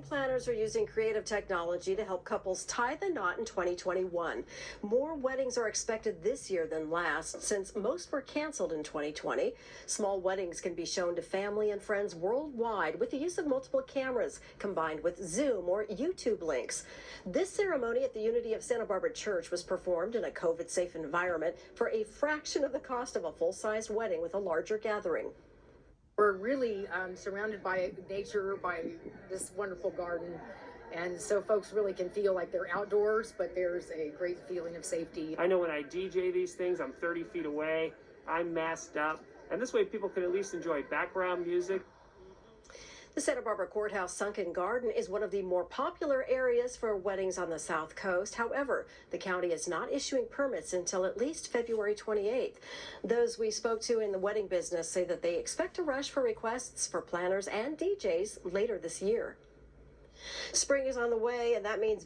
Wedding planners are using creative technology to help couples tie the knot in 2021. More weddings are expected this year than last, since most were canceled in 2020. Small weddings can be shown to family and friends worldwide with the use of multiple cameras combined with Zoom or YouTube links. This ceremony at the Unity of Santa Barbara Church was performed in a COVID-safe environment for a fraction of the cost of a full-sized wedding with a larger gathering. We're really surrounded by nature, by this wonderful garden, and so folks really can feel like they're outdoors, but there's a great feeling of safety. I know when I DJ these things, I'm 30 feet away, I'm masked up, and this way people can at least enjoy background music. The Santa Barbara Courthouse Sunken Garden is one of the more popular areas for weddings on the South Coast. However, the county is not issuing permits until at least February 28th. Those we spoke to in the wedding business say that they expect a rush for requests for planners and DJs later this year. Spring is on the way, and that means